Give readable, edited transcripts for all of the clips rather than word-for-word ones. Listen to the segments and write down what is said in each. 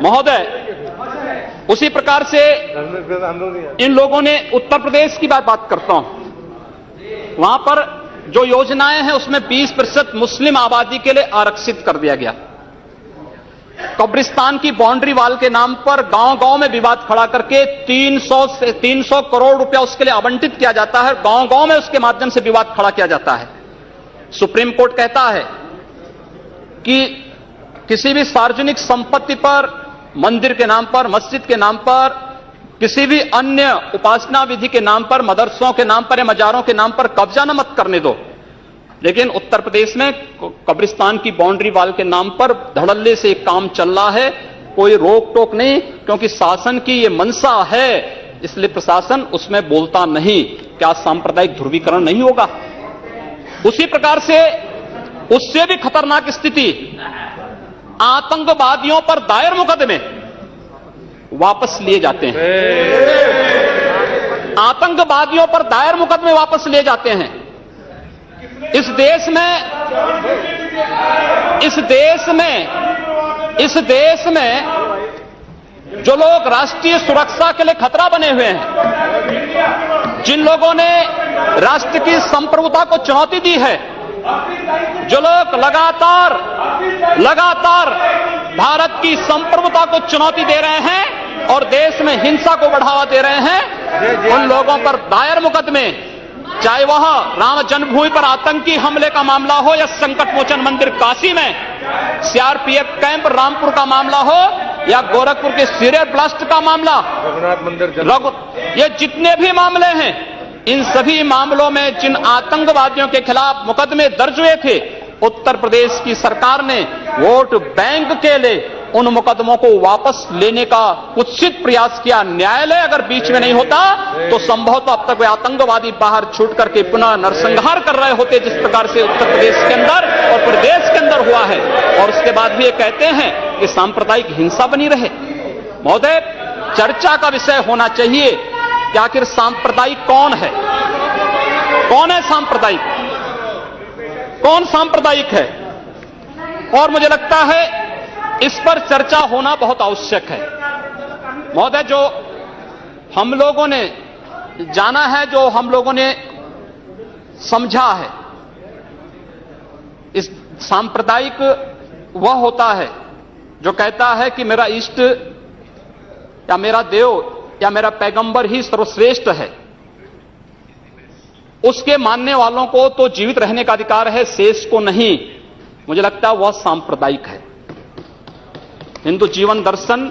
महोदय, उसी प्रकार से इन लोगों ने उत्तर प्रदेश की बात करता हूं, वहां पर जो योजनाएं हैं उसमें 20% मुस्लिम आबादी के लिए आरक्षित कर दिया गया। कब्रिस्तान की बाउंड्री वाल के नाम पर गांव-गांव में विवाद खड़ा करके 300 करोड़ रुपया उसके लिए आवंटित किया जाता है। गांव-गांव में उसके माध्यम से विवाद खड़ा किया जाता है। सुप्रीम कोर्ट कहता है कि किसी भी सार्वजनिक संपत्ति पर, मंदिर के नाम पर, मस्जिद के नाम पर, किसी भी अन्य उपासना विधि के नाम पर, मदरसों के नाम पर या मजारों के नाम पर कब्जा न मत करने दो। लेकिन उत्तर प्रदेश में कब्रिस्तान की बाउंड्री वाल के नाम पर धड़ल्ले से एक काम चल रहा है, कोई रोक टोक नहीं, क्योंकि शासन की ये मंशा है, इसलिए प्रशासन उसमें बोलता नहीं। क्या सांप्रदायिक ध्रुवीकरण नहीं होगा? उसी प्रकार से उससे भी खतरनाक स्थिति, आतंकवादियों पर दायर मुकदमे वापस लिए जाते हैं। आतंकवादियों पर दायर मुकदमे वापस लिए जाते हैं। इस देश में जो लोग राष्ट्रीय सुरक्षा के लिए खतरा बने हुए हैं, जिन लोगों ने राष्ट्र की संप्रभुता को चुनौती दी है, जो लोग लगातार भारत की संप्रभुता को चुनौती दे रहे हैं और देश में हिंसा को बढ़ावा दे रहे हैं, उन लोगों पर दायर मुकदमे, चाहे वह राम जन्मभूमि पर आतंकी हमले का मामला हो या संकट मोचन मंदिर काशी में सीआरपीएफ कैंप रामपुर का मामला हो या गोरखपुर के सीरियल ब्लास्ट का मामला, रघुनाथ मंदिर, ये जितने भी मामले हैं, इन सभी मामलों में जिन आतंकवादियों के खिलाफ मुकदमे दर्ज हुए थे, उत्तर प्रदेश की सरकार ने वोट बैंक के लिए उन मुकदमों को वापस लेने का कुत्सित प्रयास किया। न्यायालय अगर बीच में नहीं होता तो संभवतः अब तक वे आतंकवादी बाहर छूट करके पुनः नरसंहार कर रहे होते, जिस प्रकार से उत्तर प्रदेश के अंदर और प्रदेश के अंदर हुआ है। और उसके बाद भी ये कहते हैं कि सांप्रदायिक हिंसा बनी रहे। महोदय, चर्चा का विषय होना चाहिए कि आखिर सांप्रदायिक कौन है? कौन है सांप्रदायिक? कौन सांप्रदायिक है? और मुझे लगता है इस पर चर्चा होना बहुत आवश्यक है। महोदय, जो हम लोगों ने जाना है, जो हम लोगों ने समझा है, इस सांप्रदायिक वह होता है जो कहता है कि मेरा इष्ट या मेरा देव या मेरा पैगंबर ही सर्वश्रेष्ठ है। उसके मानने वालों को तो जीवित रहने का अधिकार है, शेष को नहीं। मुझे लगता है वह सांप्रदायिक है। हिंदू जीवन दर्शन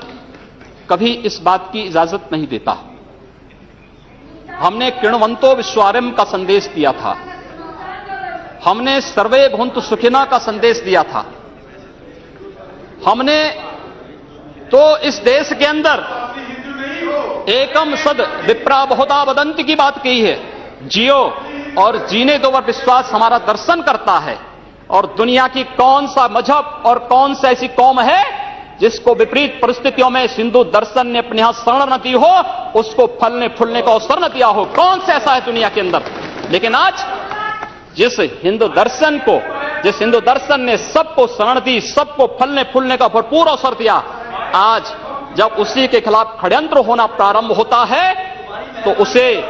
कभी इस बात की इजाजत नहीं देता। हमने किण्वंतो विश्वारंभ का संदेश दिया था, हमने सर्वे भवन्तु सुखिनः का संदेश दिया था, हमने तो इस देश के अंदर एकम सद विप्रा बहुधा वदन्ति की बात कही है। जियो और जीने दो पर विश्वास हमारा दर्शन करता है। और दुनिया की कौन सा मजहब और कौन सा ऐसी कौम है जिसको विपरीत परिस्थितियों में हिंदू दर्शन ने अपने यहां शरण न दी हो, उसको फलने फूलने का अवसर न दिया हो? कौन सा ऐसा है दुनिया के अंदर? लेकिन आज जिस हिंदू दर्शन ने सबको शरण दी, सबको फलने फूलने का भरपूर अवसर दिया, आज जब उसी के खिलाफ षड्यंत्र होना प्रारंभ होता है तो उसे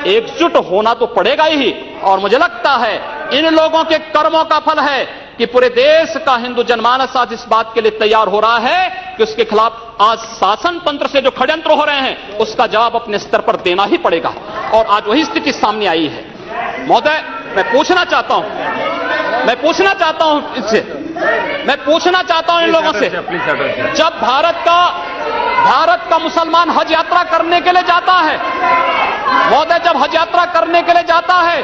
एकजुट होना तो पड़ेगा ही। और मुझे लगता है इन लोगों के कर्मों का फल है कि पूरे देश का हिंदू जनमानस आज इस बात के लिए तैयार हो रहा है कि उसके खिलाफ आज शासन तंत्र से जो षड्यंत्र हो रहे हैं उसका जवाब अपने स्तर पर देना ही पड़ेगा। और आज वही स्थिति सामने आई है। महोदय, मैं पूछना चाहता हूं इन लोगों से, जब भारत का मुसलमान हज यात्रा करने के लिए जाता है, महोदय, जब हज यात्रा करने के लिए जाता है,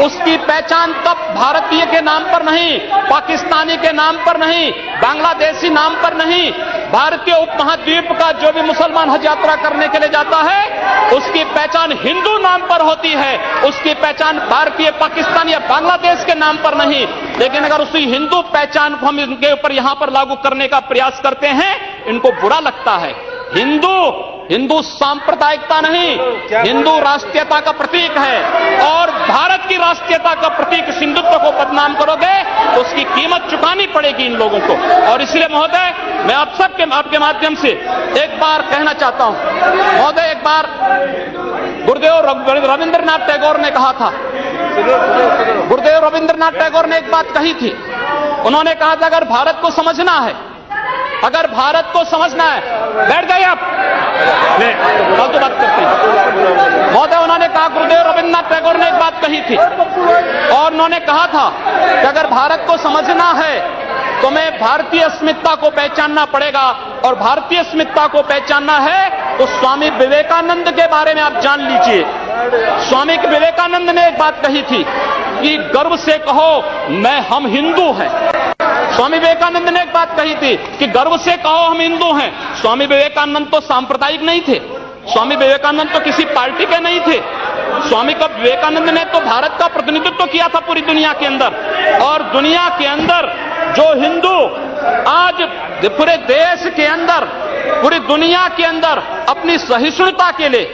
उसकी पहचान तब भारतीय के नाम पर नहीं, पाकिस्तानी के नाम पर नहीं, बांग्लादेशी नाम पर नहीं, भारतीय उपमहाद्वीप का जो भी मुसलमान हज यात्रा करने के लिए जाता है उसकी पहचान हिंदू नाम पर होती है, उसकी पहचान भारतीय, पाकिस्तानी या बांग्लादेश के नाम पर नहीं। लेकिन अगर उसी हिंदू पहचान को हम इनके ऊपर यहां पर लागू करने का प्रयास करते हैं, इनको बुरा लगता है। हिंदू हिंदू सांप्रदायिकता नहीं, हिंदू राष्ट्रीयता का प्रतीक है और भारत की राष्ट्रीयता का प्रतीक हिंदुत्व को बदनाम करोगे तो उसकी कीमत चुकानी पड़ेगी इन लोगों को। और इसलिए महोदय, मैं आप सबके आपके माध्यम से एक बार कहना चाहता हूं, महोदय, एक बार गुरुदेव रविंद्रनाथ टैगोर ने कहा था, गुरुदेव रविंद्रनाथ टैगोर ने एक बात कही थी। उन्होंने कहा था अगर भारत को समझना है, अगर भारत को समझना है, बैठ जाइए आप, फालतू बात करते हैं महोदय। उन्होंने कहा, गुरुदेव रविंद्रनाथ टैगोर ने एक बात कही थी और उन्होंने कहा था कि अगर भारत को समझना है तो मैं भारतीय अस्मिता को पहचानना पड़ेगा, और भारतीय अस्मिता को पहचानना है तो स्वामी विवेकानंद के बारे में आप जान लीजिए। स्वामी विवेकानंद ने एक बात कही थी कि गर्व से कहो हम हिंदू हैं। स्वामी विवेकानंद ने एक बात कही थी कि गर्व से कहो हम हिंदू हैं। स्वामी विवेकानंद तो सांप्रदायिक नहीं थे, स्वामी विवेकानंद तो किसी पार्टी के नहीं थे। स्वामी विवेकानंद ने तो भारत का प्रतिनिधित्व किया था पूरी दुनिया के अंदर, और दुनिया के अंदर जो हिंदू आज पूरे देश के अंदर, पूरी दुनिया के अंदर अपनी सहिष्णुता के लिए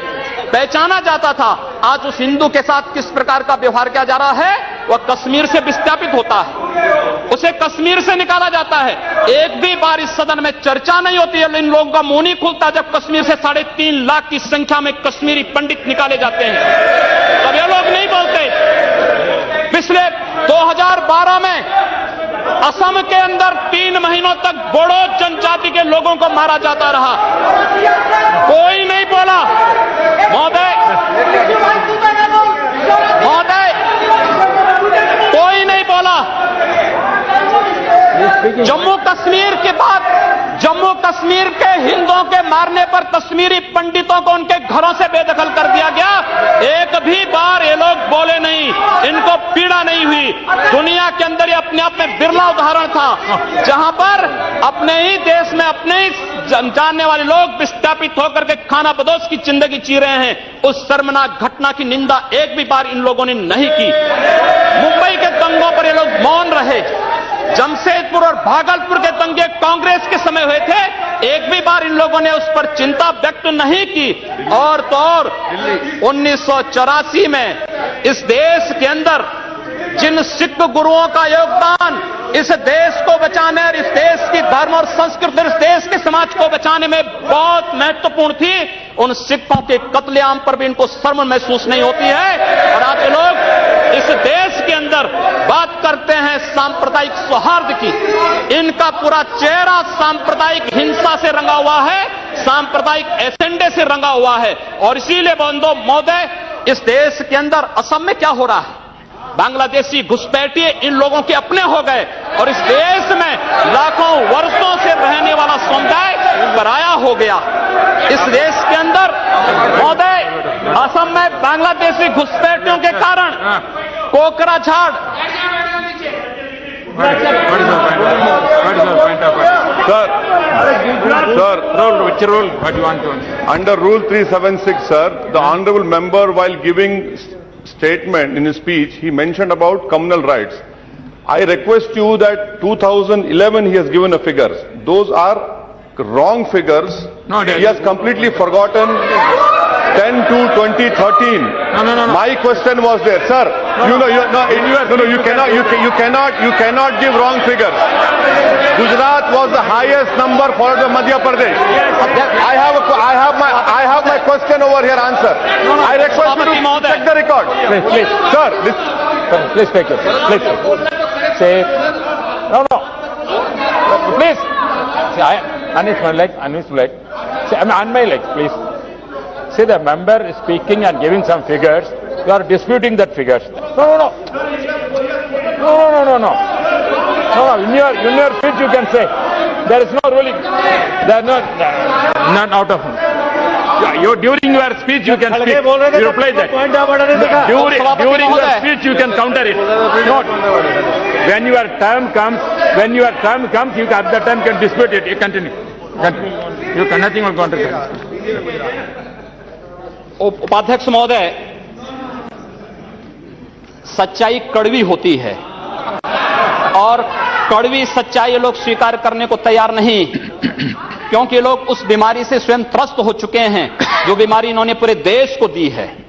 पहचाना जाता था, आज उस हिंदू के साथ किस प्रकार का व्यवहार किया जा रहा है, वह कश्मीर से विस्थापित होता है, उसे कश्मीर से निकाला जाता है। एक भी बार इस सदन में चर्चा नहीं होती है, इन लोगों का मुंह नहीं खुलता जब कश्मीर से 3.5 लाख की संख्या में कश्मीरी पंडित निकाले जाते हैं, तब ये लोग नहीं बोलते। पिछले 2012 में असम के अंदर 3 महीनों तक बोडो जनजाति के लोगों को मारा जाता रहा, कोई नहीं बोला। महोदय, कोई नहीं बोला। जम्मू कश्मीर के बाद जम्मू कश्मीर के हिंदुओं के मारने पर कश्मीरी पंडितों को उनके घरों से बेदखल कर दिया गया, एक भी बार ये लोग बोले नहीं, इनको पीड़ा नहीं हुई। दुनिया के अंदर ये अपने आप में बिरला उदाहरण था जहां पर अपने ही देश में अपने ही जानने वाले लोग विस्थापित होकर के खाना बदोश की जिंदगी जी रहे हैं। उस शर्मनाक घटना की निंदा एक भी बार इन लोगों ने नहीं की। मुंबई के दंगों पर ये लोग मौन रहे, जमशेदपुर और भागलपुर के दंगे कांग्रेस के समय हुए थे, एक भी बार इन लोगों ने उस पर चिंता व्यक्त नहीं की। और तो और 1984 में इस देश के अंदर जिन सिख गुरुओं का योगदान इस देश को बचाने और इस देश की धर्म और संस्कृति, इस देश के समाज को बचाने में बहुत महत्वपूर्ण थी, उन सिखों के कत्लेआम पर भी इनको शर्म महसूस नहीं होती है। और आज लोग इस देश के अंदर बात करते हैं सांप्रदायिक सौहार्द की, इनका पूरा चेहरा सांप्रदायिक हिंसा से रंगा हुआ है, सांप्रदायिक एजेंडे से रंगा हुआ है। और इसीलिए बंधु महोदय, इस देश के अंदर असम में क्या हो रहा है, बांग्लादेशी घुसपैठिए इन लोगों के अपने हो गए और इस देश में लाखों वर्षों से रहने वाला समुदाय पराया हो गया। इस देश के अंदर महोदय, असम में बांग्लादेशी घुसपैठियों के कारण Kokrajhar Under Rule 376, sir, the honourable member, while giving statement in his speech, he mentioned about communal rights. I request you that 2011 he has given a figures. Those are wrong figures. No, he has completely forgotten 10 to 2013. No. My question was there, sir. You cannot give wrong figures. Gujarat was the highest number followed by Madhya Pradesh. I have my question over here. Answer. I request you to check the record. Please. Sir, Please take it. Please. Say. No. Please. See, unmute my leg. See, on my leg, please. See, the member is speaking and giving some figures. You are disputing that figures. No. In your speech you can say there is no ruling. There is not out of. During your speech you can speak. You reply that. During your speech you can counter it. Not when your term comes. When your term comes, you at that time can dispute it. You continue. You can nothing will counter. उपाध्यक्ष महोदय, सच्चाई कड़वी होती है और कड़वी सच्चाई लोग स्वीकार करने को तैयार नहीं, क्योंकि लोग उस बीमारी से स्वयं त्रस्त हो चुके हैं जो बीमारी इन्होंने पूरे देश को दी है।